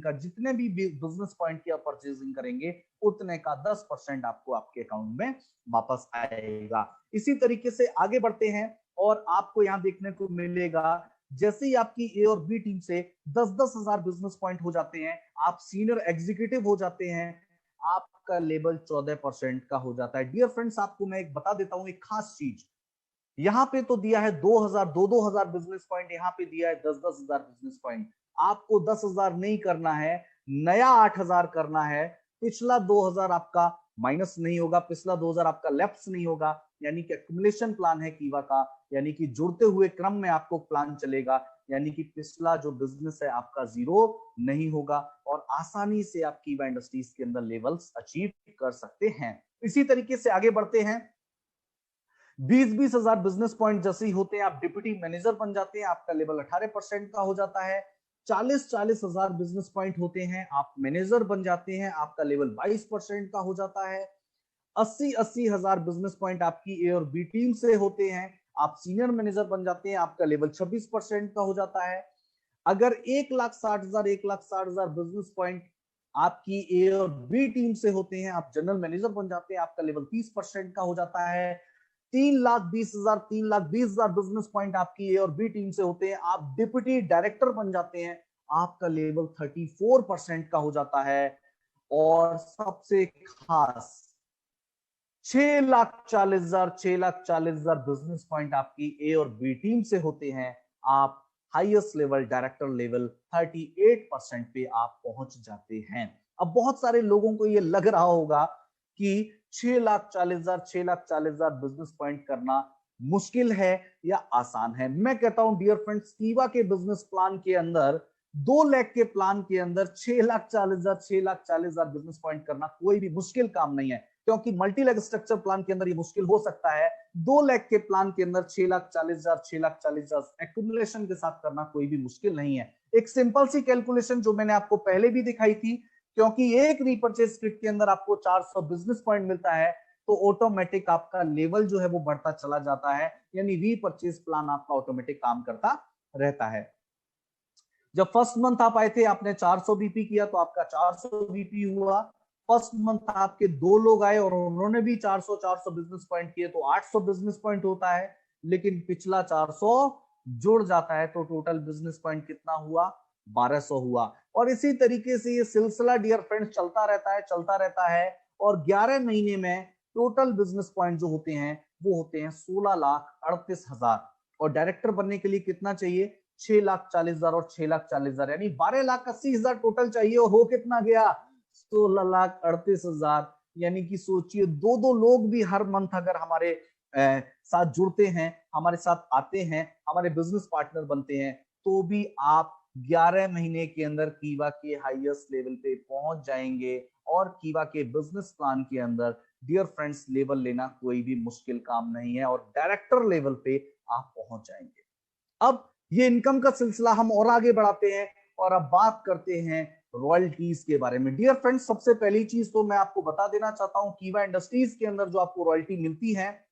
का जितने भी बिजनेस पॉइंट की आप परचेजिंग करेंगे उतने का 10% आपको आपके अकाउंट में वापस आएगा। इसी तरीके से आगे बढ़ते हैं और आपको यहां देखने को मिलेगा, जैसे ही आपकी ए और बी टीम से 10-10 हजार बिजनेस पॉइंट हो जाते हैं, आप सीनियर एग्जीक्यूटिव हो जाते हैं, आपका लेवल 14% का हो जाता है। डियर फ्रेंड्स, आपको मैं एक बता देता हूं एक खास चीज, यहां पे तो दिया है 2,000 बिजनेस पॉइंट, यहां पे दिया है 10-10 हजार बिजनेस पॉइंट। आपको 10,000 नहीं करना है, नया 8,000 करना है। पिछला 2,000 आपका माइनस नहीं होगा, पिछला 2,000 आपका लेफ्ट नहीं होगा, यानी कि एक्युमुलेशन प्लान है कीवा का, यानी कि जुड़ते हुए क्रम में आपको प्लान चलेगा, यानी कि पिछला जो बिजनेस है आपका जीरो नहीं होगा और आसानी से आप कीवा इंडस्ट्रीज के अंदर लेवल्स अचीव कर सकते हैं। इसी तरीके से आगे बढ़ते हैं, 20-20 हजार बिजनेस पॉइंट जैसे ही होते हैं आप डिप्यूटी मैनेजर बन जाते हैं, आपका लेवल 18% का हो जाता है। 40-40 हजार बिजनेस पॉइंट होते हैं, आप मैनेजर बन जाते हैं, आपका लेवल 22% का हो जाता है। 80-80 हजार बिजनेस पॉइंट आपकी ए और बी टीम से होते हैं, आप सीनियर मैनेजर बन जाते हैं, आपका लेवल 26% का हो जाता है। अगर 1,60,000 बिजनेस पॉइंट आपकी ए और बी टीम से होते हैं, आप जनरल मैनेजर बन जाते हैं, आपका लेवल 30% का हो जाता है। 3,20,000 बिजनेस पॉइंट आपकी ए और बी टीम से होते हैं, आप डिप्टी डायरेक्टर बन जाते हैं, आपका लेवल 34% का हो जाता है। और सबसे खास 6,40,000 बिजनेस पॉइंट आपकी ए और बी टीम से होते हैं, आप हाईएस्ट लेवल डायरेक्टर लेवल 38% पे आप पहुंच जाते हैं। अब बहुत सारे लोगों को ये लग रहा होगा कि 6,40,000 बिजनेस पॉइंट करना मुश्किल है या आसान है। मैं कहता हूं डियर फ्रेंड्स, कीवा के बिजनेस प्लान के अंदर 2 लाख के प्लान के अंदर 6,40,000 बिजनेस पॉइंट करना कोई भी मुश्किल काम नहीं है, क्योंकि मल्टी लेग स्ट्रक्चर प्लान के अंदर ये मुश्किल हो सकता है। 2 लाख के प्लान के अंदर 6,40,000 एक्युमुलेशन के साथ करना कोई भी मुश्किल नहीं है। एक सिंपल सी कैलकुलेशन जो मैंने आपको पहले भी दिखाई थी, क्योंकि एक रीपरचेज किट के अंदर आपको 400 बिजनेस पॉइंट मिलता है, तो ऑटोमेटिक आपका लेवल जो है वो बढ़ता चला जाता है, यानी रीपरचेज प्लान आपका ऑटोमेटिक काम करता रहता है। जब फर्स्ट मंथ आप आए थे, आपने 400 बीपी किया तो आपका 400 बीपी हुआ। फर्स्ट मंथ आपके 2 लोग आए और उन्होंने भी 400 बिजनेस पॉइंट किए तो 800 बिजनेस पॉइंट होता है, लेकिन पिछला 400 जुड़ जाता है तो टोटल बिजनेस पॉइंट कितना हुआ, 1200 हुआ। और इसी तरीके से ये सिलसिला डियर फ्रेंड्स चलता रहता है और 11 महीने में टोटल बिजनेस पॉइंट जो होते हैं वो होते हैं 16,38,000। और डायरेक्टर बनने के लिए कितना चाहिए, 6,40,000 और 6,40,000, यानी 12,80,000 टोटल चाहिए। और हो कितना गया, 16,38,000। यानी कि सोचिए दो दो लोग भी हर मंथ अगर हमारे साथ जुड़ते हैं, हमारे साथ आते हैं, हमारे बिजनेस पार्टनर बनते हैं, तो भी आप 11 महीने के अंदर कीवा के हाईएस्ट लेवल पे पहुंच जाएंगे। और कीवा के बिजनेस प्लान के अंदर डियर फ्रेंड्स लेवल लेना कोई भी मुश्किल काम नहीं है और डायरेक्टर लेवल पे आप पहुंच जाएंगे। अब ये इनकम का सिलसिला हम और आगे बढ़ाते हैं और अब बात करते हैं रॉयल्टीज के बारे में। डियर फ्रेंड्स, सबसे पहली चीज तो मैं आपको बता देना चाहता हूं, कीवा इंडस्ट्रीज के अंदर जो आपको रॉयल्टी मिलती है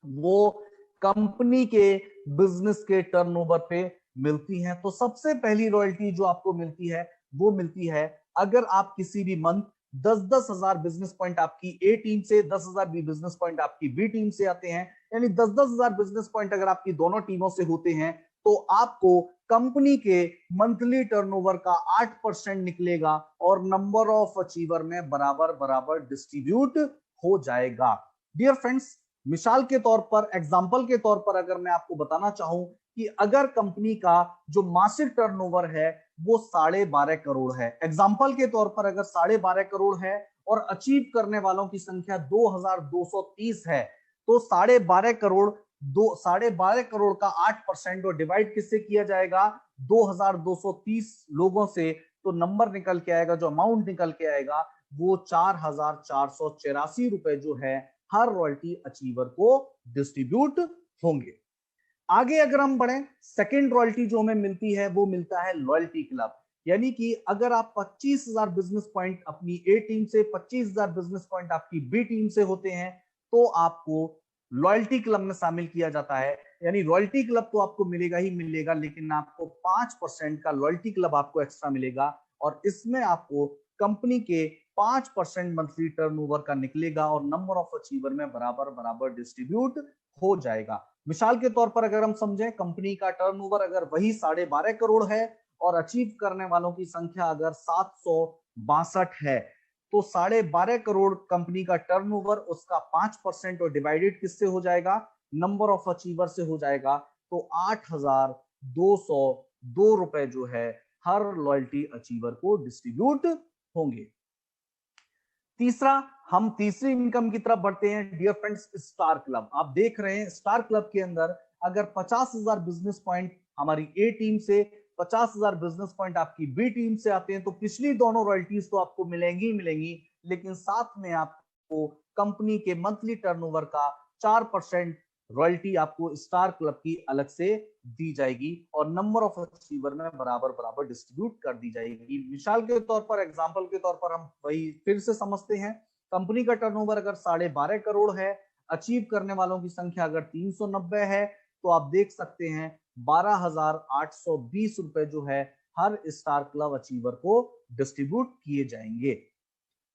वो कंपनी के बिजनेस के टर्नओवर पे मिलती है। तो सबसे पहली रॉयल्टी जो आपको मिलती है वो मिलती है अगर आप किसी भी मंथ 10-10 हजार बिजनेस पॉइंट आपकी ए टीम से, 10,000 भी बिजनेस पॉइंट आपकी बी टीम से आते हैं, यानी 10-10 हजार बिजनेस पॉइंट अगर आपकी दोनों टीमों से होते हैं तो आपको कंपनी के मंथली टर्नओवर का 8% निकलेगा और नंबर ऑफ अचीवर में बराबर बराबर डिस्ट्रीब्यूट हो जाएगा। डियर फ्रेंड्स, मिसाल के तौर पर, एग्जाम्पल के तौर पर अगर मैं आपको बताना चाहूं कि अगर कंपनी का जो मासिक टर्नओवर है वो 12.5 करोड़ है, एग्जाम्पल के तौर पर अगर 12.5 करोड़ है और अचीव करने वालों की संख्या 2230 है, तो 12.5 करोड़ का 8% और डिवाइड किससे किया जाएगा, 2230 लोगों से, तो नंबर निकल के आएगा, जो अमाउंट निकल के आएगा वो 4,484 रुपए जो है हर रॉयल्टी अचीवर को डिस्ट्रीब्यूट होंगे। आगे अगर हम बढ़े, सेकंड रॉयल्टी जो हमें मिलती है वो मिलता है लॉयल्टी क्लब, यानी कि अगर आप 25,000 बिजनेस पॉइंट अपनी ए टीम से, 25,000 बिजनेस पॉइंट आपकी बी टीम से होते हैं, तो आपको लॉयल्टी क्लब में शामिल किया जाता है। यानी लॉयल्टी क्लब तो आपको मिलेगा ही मिलेगा, लेकिन आपको 5% का लॉयल्टी क्लब आपको एक्स्ट्रा मिलेगा और इसमें आपको कंपनी के 5% मंथली टर्नओवर का निकलेगा और नंबर ऑफ अचीवर में बराबर बराबर डिस्ट्रीब्यूट हो जाएगा। मिसाल के तौर पर अगर हम समझें, कंपनी का टर्नओवर अगर वही 12.5 करोड़ है और अचीव करने वालों की संख्या अगर 762 है, तो 12.5 करोड़ कंपनी का टर्नओवर, उसका 5% और डिवाइडेड किससे हो जाएगा, नंबर ऑफ अचीवर से हो जाएगा, तो 8,202 रुपए जो है हर लॉयल्टी अचीवर को डिस्ट्रीब्यूट होंगे। तीसरा, हम तीसरी इनकम की तरफ बढ़ते हैं डियर फ्रेंड्स, स्टार क्लब। आप देख रहे हैं स्टार क्लब के अंदर अगर 50,000 बिजनेस पॉइंट हमारी ए टीम से, 50,000 बिजनेस पॉइंट आपकी बी टीम से आते हैं, तो पिछली दोनों रॉयल्टीज तो आपको मिलेंगी ही मिलेंगी, लेकिन साथ में आपको कंपनी के मंथली टर्नओवर का 4% रॉयल्टी आपको स्टार क्लब की अलग से दी जाएगी और नंबर ऑफ अचीवर में बराबर बराबर डिस्ट्रीब्यूट कर दी जाएगी। मिसाल के तौर पर, एग्जांपल के तौर पर हम वही फिर से समझते हैं, कंपनी का टर्नओवर अगर 12.5 करोड़ है, अचीव करने वालों की संख्या अगर 390 है, तो आप देख सकते हैं 12,820 रुपए जो है हर स्टार क्लब अचीवर को डिस्ट्रीब्यूट किए जाएंगे।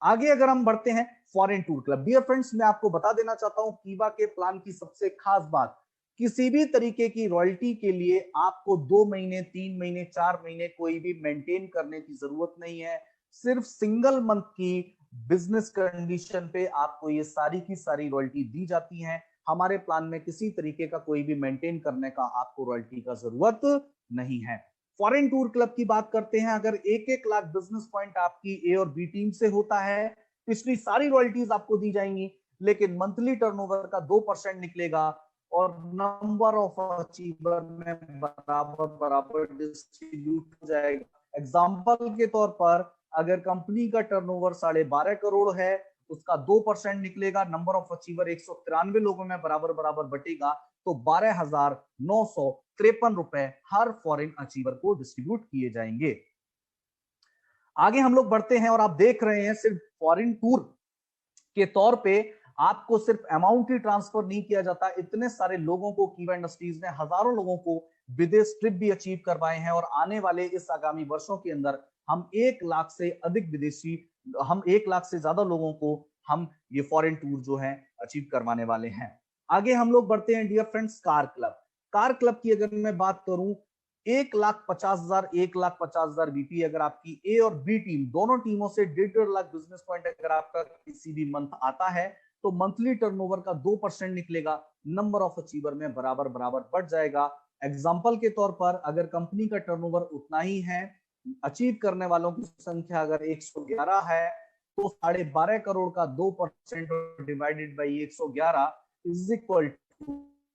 आगे अगर हम बढ़ते हैं, foreign tour club. Dear friends, मैं आपको बता देना चाहता हूं कीवा के प्लान की सबसे खास बात, किसी भी तरीके की रॉयल्टी के लिए आपको 2 महीने, 3 महीने, 4 महीने कोई भी मेंटेन करने की जरूरत नहीं है। सिर्फ सिंगल मंथ की बिजनेस कंडीशन पे आपको ये सारी की सारी रॉयल्टी दी जाती है। हमारे प्लान में किसी तरीके का कोई भी मेंटेन करने का आपको रॉयल्टी का जरूरत नहीं है। फॉरेन टूर क्लब की बात करते हैं, अगर 1-1 लाख बिजनेस पॉइंट आपकी ए और बी टीम से होता है, पिछली सारी रॉयल्टीज आपको दी जाएंगी, लेकिन मंथली टर्नओवर का 2% निकलेगा और नंबर ऑफ अचीवर में बराबर बराबर डिस्ट्रीब्यूट हो जाएगा। एग्जांपल के तौर पर अगर कंपनी का टर्नओवर 12.5 करोड़ है, उसका 2% निकलेगा, नंबर ऑफ अचीवर 193 लोगों में बराबर बराबर बटेगा, तो 12,953 रुपए हर फॉरेन अचीवर को डिस्ट्रीब्यूट किए जाएंगे। आगे हम लोग बढ़ते हैं और आप देख रहे हैं सिर्फ फॉरेन टूर के तौर पे आपको सिर्फ अमाउंट ही ट्रांसफर नहीं किया जाता, इतने सारे लोगों को कीवा इंडस्ट्रीज ने, हजारों लोगों को विदेश ट्रिप भी अचीव करवाए हैं और आने वाले इस आगामी वर्षों के अंदर हम 1 लाख से अधिक विदेशी, हम 1 लाख से ज्यादा लोगों को हम ये फॉरेन टूर जो है अचीव करवाने वाले हैं। आगे हम लोग बढ़ते हैं dear friends, car club. Car club की अगर मैं बात करूं, 1,50,000, 1,50,000 बीपी अगर आपकी ए और बी टीम दोनों टीमों से 1.5 लाख बिजनेस पॉइंट अगर आपका किसी भी मंथ आता है, तो मंथली टर्नओवर का 2% निकलेगा, नंबर ऑफ अचीवर में बराबर बराबर बढ़ जाएगा। एग्जांपल के तौर पर अगर कंपनी का टर्नओवर उतना ही है, अचीव करने वालों की संख्या अगर 111 है, तो 12.5 करोड़ का 2% divided by 111 is equal to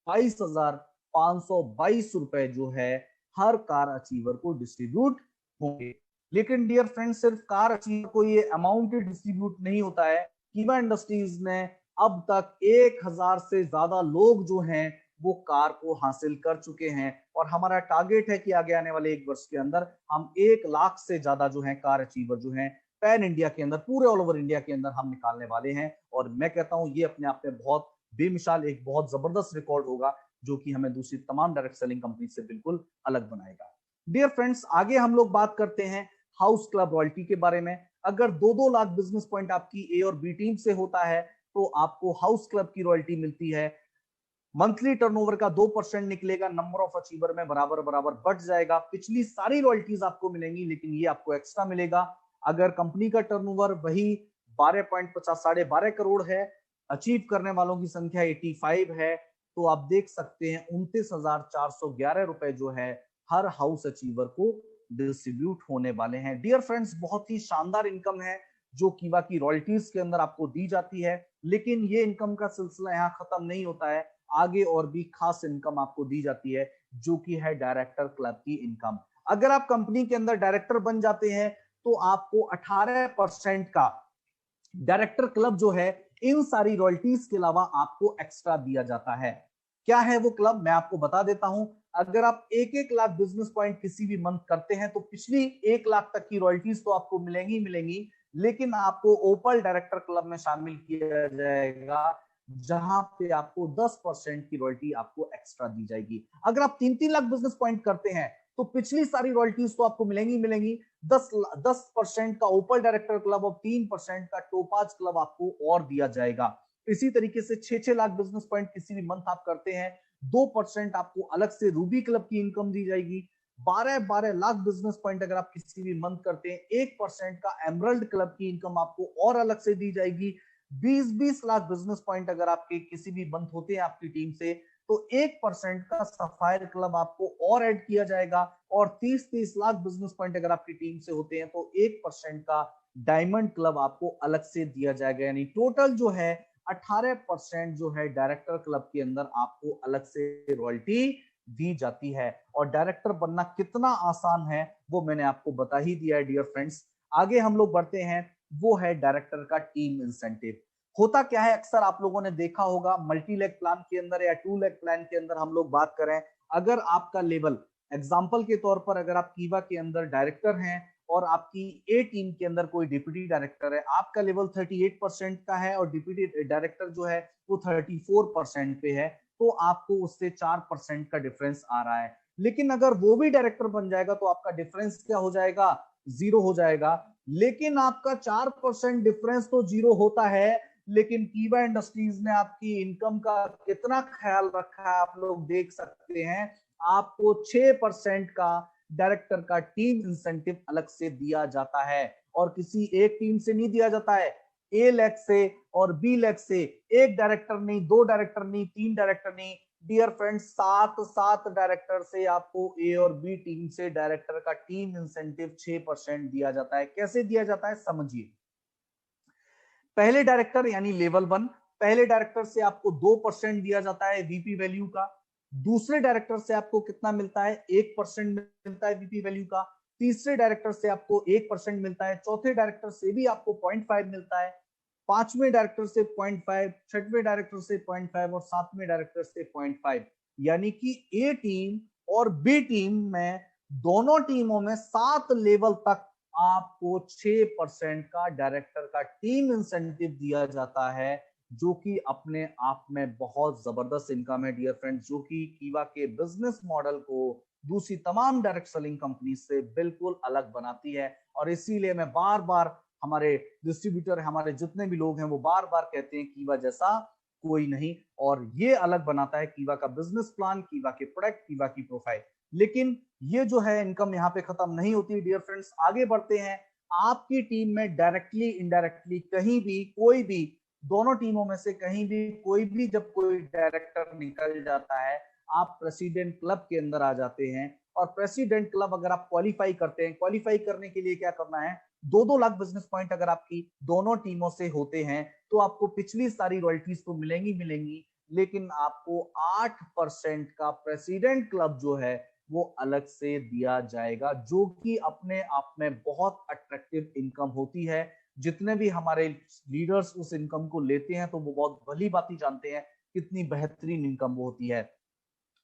22,522 रुपए जो है हर कार अचीवर को डिस्ट्रीब्यूट होंगे। लेकिन डियर फ्रेंड्स, सिर्फ कार अचीवर को ये अमाउंट डिस्ट्रीब्यूट नहीं होता है। कीवा इंडस्ट्रीज ने अब तक 1,000 से ज्यादा लोग जो हैं वो कार को हासिल कर चुके हैं, और हमारा टारगेट है कि आगे आने वाले 1 वर्ष के अंदर हम 1 लाख से ज्यादा जो है कार अचीवर जो है पैन इंडिया के अंदर, पूरे ऑल ओवर इंडिया के अंदर हम निकालने वाले हैं। और मैं कहता हूं ये अपने आप में बहुत बेमिसाल, एक बहुत जबरदस्त रिकॉर्ड होगा जो कि हमें दूसरी तमाम डायरेक्ट सेलिंग कंपनी से बिल्कुल अलग बनाएगा। डियर फ्रेंड्स, आगे हम लोग बात करते हैं हाउस क्लब रॉयल्टी के बारे में। अगर 2-2 लाख बिजनेस पॉइंट आपकी ए और बी टीम से होता है तो आपको हाउस क्लब की रॉयल्टी मिलती है। मंथली टर्नओवर का 2% निकलेगा, नंबर ऑफ अचीवर में बराबर बराबर बढ़ जाएगा। पिछली सारी रॉयल्टीज आपको मिलेंगी, लेकिन ये आपको एक्स्ट्रा मिलेगा। अगर कंपनी का टर्नओवर वही 12.50 करोड़ है, अचीव करने वालों की संख्या 85 है, तो आप देख सकते हैं 29,411 रुपए जो है हर हाउस अचीवर को डिस्ट्रीब्यूट होने वाले हैं। डियर फ्रेंड्स, बहुत ही शानदार इनकम है जो कीवा की रॉयल्टीज के अंदर आपको दी जाती है। लेकिन ये इनकम का सिलसिला यहाँ खत्म नहीं होता है, आगे और भी खास इनकम आपको दी जाती है जो कि है डायरेक्टर क्लब की इनकम। अगर आप कंपनी के अंदर डायरेक्टर बन जाते हैं तो आपको 18% का डायरेक्टर क्लब जो है इन सारी रॉयल्टीज के अलावा आपको एक्स्ट्रा दिया जाता है। क्या है वो क्लब, मैं आपको बता देता हूं। अगर आप 1-1 लाख बिजनेस पॉइंट किसी भी मंथ करते हैं तो पिछली 1 लाख तक की रॉयल्टीज तो आपको मिलेंगी मिलेंगी, लेकिन आपको ओपल डायरेक्टर क्लब में शामिल किया जाएगा जहां पे आपको 10% की रॉयल्टी आपको एक्स्ट्रा दी जाएगी। अगर आप 3-3 लाख बिजनेस पॉइंट करते हैं तो पिछली सारी रॉयल्टीज तो आपको मिलेंगी मिलेंगी, 10% का ओपल डायरेक्टर क्लब और 3% का टोपाज क्लब आपको और दिया जाएगा। इसी तरीके से 6-6 लाख बिजनेस पॉइंट किसी भी मंथ आप करते हैं, 2% आपको अलग से रूबी क्लब की इनकम दी जाएगी। 12-12 लाख बिजनेस पॉइंट अगर आप किसी भी मंथ करते हैं, 1% का एमरल्ड क्लब की इनकम आपको और अलग से दी जाएगी। 20-20 लाख बिजनेस पॉइंट अगर आपके किसी भी मंथ होते हैं आपकी टीम से, तो 1% का सफायर क्लब आपको और ऐड किया जाएगा। और 30-30 लाख बिजनेस पॉइंट अगर आपकी टीम से होते हैं तो 1% का डायमंड क्लब आपको अलग से दिया जाएगा। यानी टोटल जो है 18% जो है डायरेक्टर क्लब के अंदर आपको अलग से रॉयल्टी दी जाती है। और डायरेक्टर बनना कितना आसान है वो मैंने आपको बता ही दिया है डियर फ्रेंड्स। आगे हम लोग बढ़ते हैं, वो है डायरेक्टर का टीम इंसेंटिव। होता क्या है, अक्सर आप लोगों ने देखा होगा मल्टी लेग प्लान के अंदर या 2 लेग प्लान के अंदर हम लोग बात करें, अगर आपका लेवल एग्जांपल के तौर पर अगर आप कीवा के अंदर डायरेक्टर हैं और आपकी ए टीम के अंदर कोई डिप्टी डायरेक्टर है, आपका लेवल 38% का है और डिप्टी डायरेक्टर जो है वो 34% पे है, तो आपको उससे 4% का डिफरेंस आ रहा है। लेकिन अगर वो भी डायरेक्टर बन जाएगा तो आपका डिफरेंस क्या हो जाएगा, 0 हो जाएगा। लेकिन आपका 4% डिफरेंस तो 0 होता है, लेकिन कीवा इंडस्ट्रीज ने आपकी इनकम का कितना ख्याल रखा है आप लोग देख सकते हैं। आपको 6% का डायरेक्टर का टीम इंसेंटिव अलग से दिया जाता है, और किसी एक टीम से नहीं दिया जाता है, ए लेग से और बी लेग से। एक डायरेक्टर नहीं, 2 डायरेक्टर नहीं, 3 डायरेक्टर नहीं, डियर फ्रेंड्स 7 डायरेक्टर से आपको ए और बी टीम से डायरेक्टर का टीम इंसेंटिव 6% दिया जाता है। कैसे दिया जाता है समझिए। पहले डायरेक्टर यानी लेवल 1, पहले डायरेक्टर से आपको 2% दिया जाता है वीपी वैल्यू का। दूसरे डायरेक्टर से आपको कितना मिलता है, 1% मिलता है वीपी वैल्यू का। तीसरे डायरेक्टर से आपको 1% मिलता है। चौथे डायरेक्टर से भी आपको 0.5 मिलता है। पांचवें डायरेक्टर से 0.5, छठवें डायरेक्टर से 0.5 और सातवें डायरेक्टर से 0.5। यानी कि ए टीम और बी टीम में, दोनों टीमों में 7 लेवल तक आपको 6% का डायरेक्टर का टीम इंसेंटिव दिया जाता है, जो कि अपने आप में बहुत जबरदस्त इनकम है डियर फ्रेंड्स, जो कि कीवा के बिजनेस मॉडल को दूसरी तमाम डायरेक्ट सेलिंग कंपनी से बिल्कुल अलग बनाती है। और इसीलिए मैं बार बार, हमारे डिस्ट्रीब्यूटर, हमारे जितने भी लोग हैं वो बार बार कहते हैं कीवा जैसा कोई नहीं, और ये अलग बनाता है कीवा का बिजनेस प्लान, कीवा के प्रोडक्ट, कीवा की प्रोफाइल। लेकिन ये जो है इनकम यहाँ पे खत्म नहीं होती डियर फ्रेंड्स। आगे बढ़ते हैं, आपकी टीम में डायरेक्टली इनडायरेक्टली कहीं भी, कोई भी, दोनों टीमों में से कहीं भी कोई भी जब कोई डायरेक्टर निकल जाता है, आप प्रेसिडेंट क्लब के अंदर आ जाते हैं। और प्रेसिडेंट क्लब अगर आप क्वालिफाई करते हैं, क्वालिफाई करने के लिए क्या करना है, 2-2 लाख बिजनेस पॉइंट अगर आपकी दोनों टीमों से होते हैं तो आपको पिछली सारी रॉयल्टीज तो मिलेंगी, लेकिन आपको 8% का प्रेसिडेंट क्लब जो है वो अलग से दिया जाएगा, जो कि अपने आप में बहुत अट्रैक्टिव इनकम होती है। जितने भी हमारे लीडर्स उस इनकम को लेते हैं तो वो बहुत भली बात जानते हैं कितनी बेहतरीन इनकम वो होती है।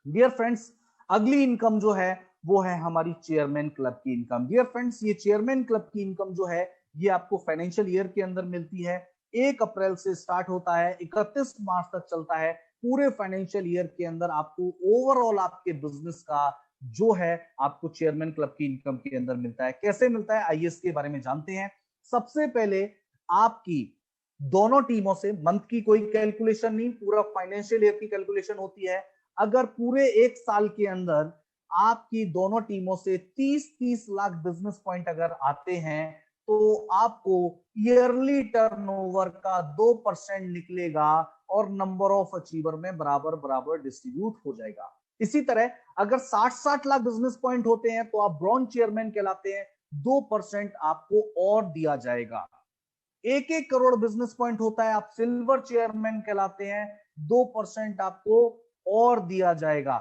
डियर फ्रेंड्स, अगली इनकम जो है वो है हमारी चेयरमैन क्लब की इनकम। डियर फ्रेंड्स, ये चेयरमैन क्लब की इनकम जो है ये आपको फाइनेंशियल ईयर के अंदर मिलती है। 1 अप्रैल से स्टार्ट होता है, 31 मार्च तक चलता है। पूरे फाइनेंशियल ईयर के अंदर आपको ओवरऑल आपके बिजनेस का जो है आपको चेयरमैन क्लब की इनकम के अंदर मिलता है। कैसे मिलता है आइए इसके बारे में जानते हैं। सबसे पहले आपकी दोनों टीमों से मंथ की कोई कैलकुलेशन नहीं, पूरा फाइनेंशियल ईयर की कैलकुलेशन होती है। अगर पूरे 1 साल के अंदर आपकी दोनों टीमों से 30-30 लाख बिजनेस पॉइंट अगर आते हैं तो आपको ईयरली टर्नओवर का 2% निकलेगा और नंबर ऑफ अचीवर में बराबर बराबर डिस्ट्रीब्यूट हो जाएगा। इसी तरह अगर 60-60 लाख बिजनेस पॉइंट होते हैं तो आप ब्रॉन्ज चेयरमैन कहलाते हैं, 2% आपको और दिया जाएगा। 1-1 करोड़ बिजनेस पॉइंट होता है, आप सिल्वर चेयरमैन कहलाते हैं, 2% आपको और दिया जाएगा।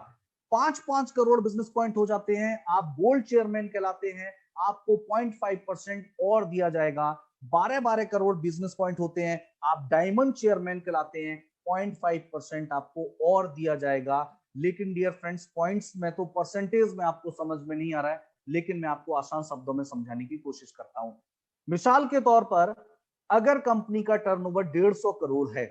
5-5 करोड़ बिजनेस पॉइंट हो जाते हैं, आप गोल्ड चेयरमैन कहलाते हैं, आपको 0.5% और दिया जाएगा। 12-12 करोड़ बिजनेस पॉइंट होते हैं, आप डायमंड चेयरमैन कहलाते हैं, 0.5% आपको और दिया जाएगा। लेकिन डियर फ्रेंड्स, पॉइंट्स में तो परसेंटेज में आपको समझ में नहीं आ रहा है, लेकिन मैं आपको आसान शब्दों में समझाने की कोशिश करता हूं। मिसाल के तौर पर अगर कंपनी का टर्नओवर 150 करोड़ है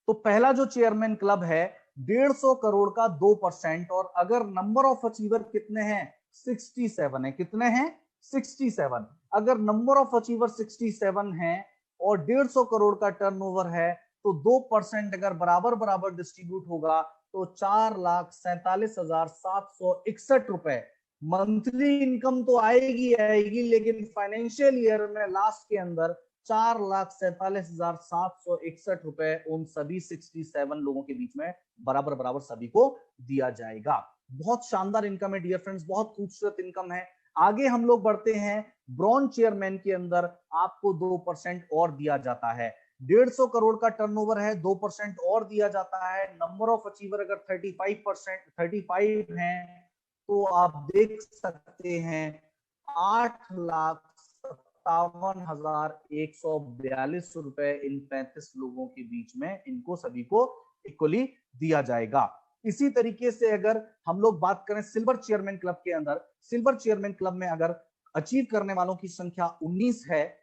तो पहला जो चेयरमैन क्लब है 150 करोड़ का 2%, और अगर नंबर ऑफ अचीवर कितने हैं 67 है, कितने हैं 67, अगर नंबर ऑफ अचीवर 67 है और 150 करोड़ का टर्नओवर है तो 2% अगर बराबर बराबर डिस्ट्रीब्यूट होगा तो 4,47,761 रुपए मंथली इनकम तो आएगी, लेकिन फाइनेंशियल ईयर में लास्ट के अंदर 4,47,761 रुपए उन सभी 67 लोगों के बीच में बराबर बराबर सभी को दिया जाएगा। बहुत शानदार इनकम है डियर फ्रेंड्स, बहुत खूबसूरत इनकम है। आगे हम लोग बढ़ते हैं, ब्रॉन्ज चेयरमैन के अंदर आपको 2% और दिया जाता है। 150 करोड़ का टर्नओवर है, 2% और दिया जाता है। नंबर ऑफ अचीवर अगर 35 हैं तो आप देख सकते हैं 8,57,142 रुपए इन 35 लोगों के बीच में इनको सभी को इक्वली दिया जाएगा। इसी तरीके से अगर हम लोग बात करें सिल्वर चेयरमैन क्लब के अंदर, सिल्वर चेयरमैन क्लब में अगर अचीव करने वालों की संख्या 19 है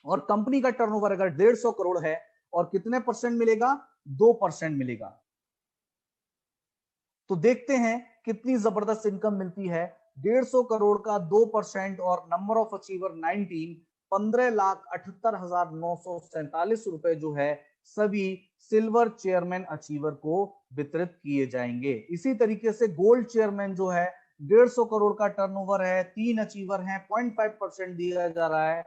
और कंपनी का टर्नओवर अगर 150 करोड़ है और कितने परसेंट मिलेगा 2% मिलेगा। तो देखते हैं कितनी जबरदस्त इनकम मिलती है। 150 करोड़ का 2% और नंबर ऑफ अचीवर 19, 15,78,947 रुपए जो है सभी सिल्वर चेयरमैन अचीवर को वितरित किए जाएंगे। इसी तरीके से गोल्ड चेयरमैन जो है 150 करोड़ का टर्नओवर है, 3 अचीवर हैं, 0.5% दिया जा रहा है,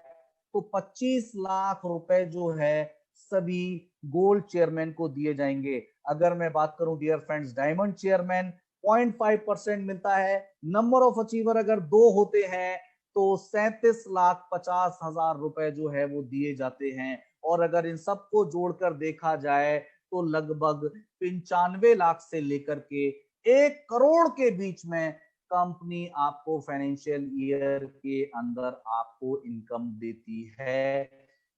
तो 25 लाख रुपए जो है सभी गोल्ड चेयरमैन को दिए जाएंगे। अगर मैं बात करूं डियर फ्रेंड्स, डायमंड चेयरमैन 0.5% मिलता है। नंबर ऑफ अचीवर अगर 2 होते हैं तो 37,50,000 रुपए जो है वो दिए जाते हैं, और अगर इन सबको जोड़कर देखा जाए तो लगभग 95 लाख से लेकर के 1 करोड़ के बीच में कंपनी आपको फाइनेंशियल ईयर के अंदर आपको इनकम देती है।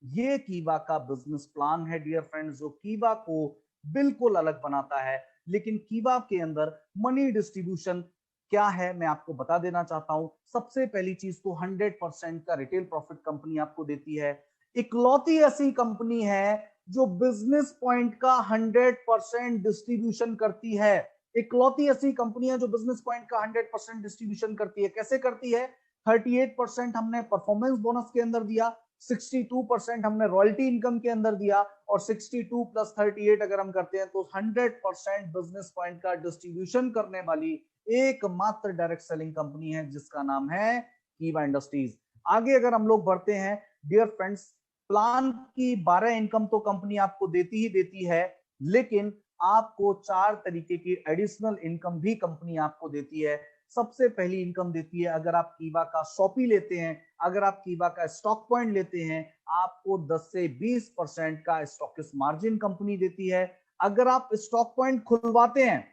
ये कीवा का बिजनेस प्लान है डियर फ्रेंड्स, जो कीवा को बिल्कुल अलग बनाता है। लेकिन कीवा के अंदर मनी डिस्ट्रीब्यूशन क्या है मैं आपको बता देना चाहता हूं। सबसे पहली चीज तो 100% का रिटेल प्रॉफिट कंपनी आपको देती है। इकलौती ऐसी कंपनी है जो बिजनेस पॉइंट का 100% डिस्ट्रीब्यूशन करती है। इकलौती ऐसी कंपनी है जो बिजनेस पॉइंट का 100% डिस्ट्रीब्यूशन करती है। कैसे करती है? 38% हमने परफॉर्मेंस बोनस के अंदर दिया, 62% हमने रॉयल्टी इनकम के अंदर दिया, और 62 + 38 अगर हम करते हैं तो 100% बिजनेस पॉइंट का डिस्ट्रीब्यूशन करने वाली एकमात्र डायरेक्ट सेलिंग कंपनी है जिसका नाम है कीवा इंडस्ट्रीज। आगे अगर हम लोग बढ़ते हैं डियर फ्रेंड्स, प्लान की 12 इनकम तो कंपनी आपको देती ही देती है, लेकिन आपको 4 तरीके की एडिशनल इनकम भी कंपनी आपको देती है। सबसे पहली इनकम देती है, अगर आप कीवा का शॉपी लेते हैं, अगर आप कीवा का स्टॉक पॉइंट लेते हैं, आपको 10 से 20% का स्टॉकिस्ट मार्जिन कंपनी देती है। अगर आप स्टॉक पॉइंट खुलवाते हैं,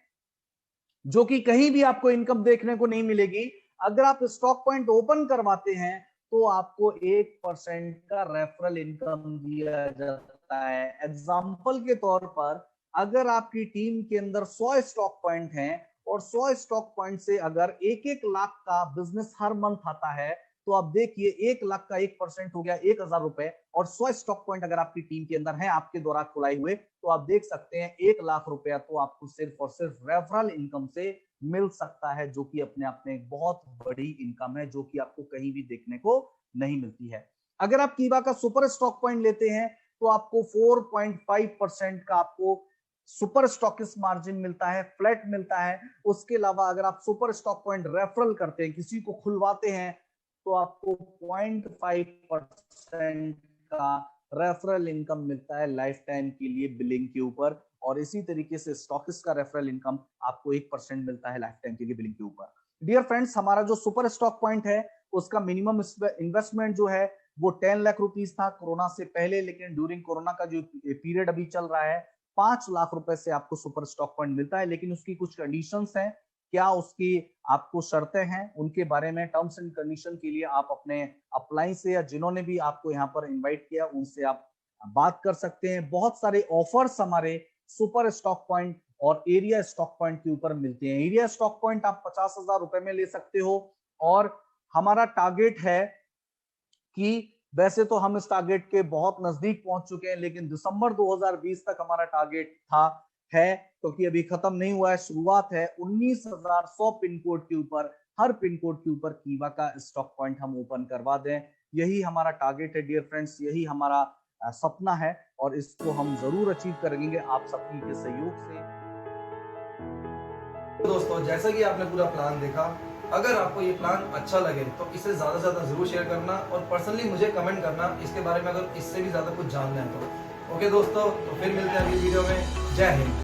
जो कि कहीं भी आपको इनकम देखने को नहीं मिलेगी, अगर आप स्टॉक पॉइंट ओपन करवाते हैं तो आपको 1% का रेफरल इनकम दिया जाता है। एग्जाम्पल के तौर पर, अगर आपकी टीम के अंदर 100 स्टॉक पॉइंट हैं और 100 स्टॉक पॉइंट से अगर 1-1 लाख का बिजनेस हर मंथ आता है, तो आप देखिए 1 लाख का 1% हो गया 1000 रुपए, और 100 स्टॉक पॉइंट अगर आपकी टीम के अंदर है आपके द्वारा खुलाए हुए, तो आप देख सकते हैं 1 लाख रुपया तो आपको सिर्फ और सिर्फ रेफरल इनकम से मिल सकता है, जो कि अपने आप में एक बहुत बड़ी इनकम है, जो कि आपको कहीं भी देखने को नहीं मिलती है। अगर आप कीवा का सुपर स्टॉक पॉइंट लेते हैं तो आपको 4.5% का आपको सुपर स्टॉकिस्ट मार्जिन मिलता है, फ्लैट मिलता है। उसके अलावा अगर आप सुपर स्टॉक पॉइंट रेफरल करते हैं, किसी को खुलवाते हैं, तो आपको 0.5% का रेफरल इनकम मिलता है लाइफ टाइम के लिए बिलिंग के ऊपर, और इसी तरीके से स्टॉकिस्ट का रेफरल इनकम आपको 1% मिलता है लाइफ टाइम के लिए बिलिंग के ऊपर। डियर फ्रेंड्स, हमारा जो सुपर स्टॉक पॉइंट है उसका मिनिमम इन्वेस्टमेंट जो है वो 10 लाख रुपीस था कोरोना से पहले, लेकिन ड्यूरिंग कोरोना का जो पीरियड अभी चल रहा है 5 लाख रुपए से आपको सुपर स्टॉक पॉइंट मिलता है। लेकिन उसकी कुछ कंडीशंस हैं, क्या उसकी आपको शर्तें हैं, उनके बारे में टर्म्स एंड कंडीशन के लिए आप अपने अपलाइन से या जिन्होंने भी आपको यहाँ पर इनवाइट किया उनसे आप बात कर सकते हैं। बहुत सारे ऑफर्स हमारे सुपर स्टॉक पॉइंट और एरिया स्टॉक पॉइंट के ऊपर मिलते हैं। एरिया स्टॉक पॉइंट आप 50,000 रुपए में ले सकते हो, और हमारा टारगेट है कि वैसे तो हम इस टारगेट के बहुत नजदीक पहुंच चुके हैं, लेकिन दिसंबर 2020 तक हमारा टारगेट है, क्योंकि अभी खत्म नहीं हुआ है, शुरुआत है। 19,100 पिन कोड के ऊपर, हर पिन कोड के ऊपर कीवा का स्टॉक पॉइंट हम ओपन करवा दें, यही हमारा टारगेट है डियर फ्रेंड्स, यही हमारा सपना है, और इसको हम जरूर अचीव करेंगे आप सबकी के सहयोग से। तो दोस्तों, जैसा कि आपने पूरा प्लान देखा, अगर आपको ये प्लान अच्छा लगे तो इसे ज़्यादा से ज़्यादा ज़रूर शेयर करना, और पर्सनली मुझे कमेंट करना इसके बारे में अगर इससे भी ज़्यादा कुछ जानना है तो। ओके दोस्तों, तो फिर मिलते हैं अगली वीडियो में। जय हिंद।